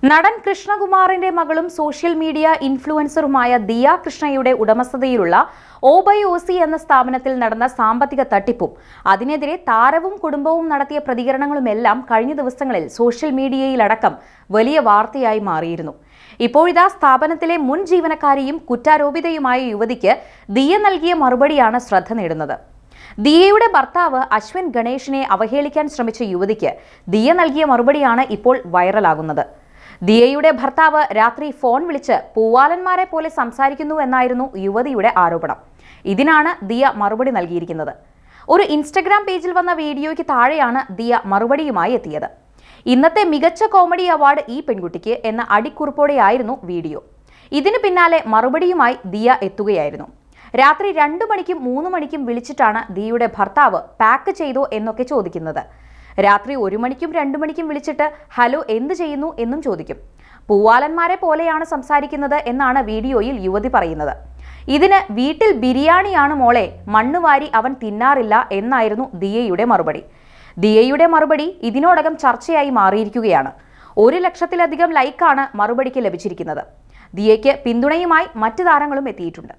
നടൻ കൃഷ്ണകുമാറിന്റെ മകളും social media ഇൻഫ്ലുവൻസറുമായ Diya കൃഷ്ണയുടെ ഉടമസ്ഥതയിലുള്ള OBOC എന്ന സ്ഥാപനത്തിൽ നടന്ന സാമ്പത്തിക തട്ടിപ്പും അതിനെതിരെ താരവും കുടുംബവും നടത്തിയ പ്രതികരണങ്ങളുമെല്ലാം കഴിഞ്ഞ ദിവസങ്ങളിൽ സോഷ്യൽ മീഡിയയിലടക്കം വലിയ വാർത്തയായി മാറിയിരുന്നു. ഇപ്പോഴിതാ സ്ഥാപനത്തിലെ മുൻ ജീവനക്കാരിയും കുറ്റാരോപിതയുമായ യുവതിക്ക് ദിയ നൽകിയ മറുപടിയാണ് ശ്രദ്ധ നേടുന്നത്. ദിയയുടെ ഭർത്താവ് അശ്വിൻ ഗണേഷിനെ അവഹേളിക്കാൻ ശ്രമിച്ച യുവതിക്ക് ദിയ നൽകിയ മറുപടിയാണ് ഇപ്പോൾ വൈറലാകുന്നത്. ദിയയുടെ ഭർത്താവ് രാത്രി ഫോൺ വിളിച്ച് പൂവാലന്മാരെ പോലെ സംസാരിക്കുന്നു എന്നായിരുന്നു യുവതിയുടെ ആരോപണം. ഇതിനാണ് ദിയ മറുപടി നൽകിയിരിക്കുന്നത്. ഒരു ഇൻസ്റ്റഗ്രാം പേജിൽ വന്ന വീഡിയോയ്ക്ക് താഴെയാണ് ദിയ മറുപടിയുമായി എത്തിയത്. ഇന്നത്തെ മികച്ച കോമഡി അവാർഡ് ഈ പെൺകുട്ടിക്ക് എന്ന അടിക്കുറിപ്പോടെയായിരുന്നു വീഡിയോ. ഇതിനു പിന്നാലെ മറുപടിയുമായി ദിയ എത്തുകയായിരുന്നു. രാത്രി 2 മണിക്കും 3 മണിക്കും വിളിച്ചിട്ടാണ് ദിയയുടെ ഭർത്താവ് പാക്ക് ചെയ്തോ എന്നൊക്കെ ചോദിക്കുന്നത്. രാത്രി 1 മണിക്കും 2 മണിക്കും വിളിച്ചിട്ട് ഹലോ എന്ത് ചെയ്യുന്നു എന്നും ചോദിക്കും. പൂവാലന്മാരെ പോലെയാണ് സംസാരിക്കുന്നത് എന്നാണ് വീഡിയോയിൽ യുവതി പറയുന്നത്. ഇതിന് വീട്ടിൽ ബിരിയാണിയാണ് മോളെ, മണ്ണുവാരി അവൻ തിന്നാറില്ല എന്നായിരുന്നു ദിയയുടെ മറുപടി. ദിയയുടെ മറുപടി ഇതിനോടകം ചർച്ചയായി മാറിയിരിക്കുകയാണ്. 1 ലക്ഷത്തിലധികം ലൈക്കാണ് മറുപടിക്ക് ലഭിച്ചിരിക്കുന്നത്. ദിയയ്ക്ക് പിന്തുണയുമായി മറ്റു താരങ്ങളും എത്തിയിട്ടുണ്ട്.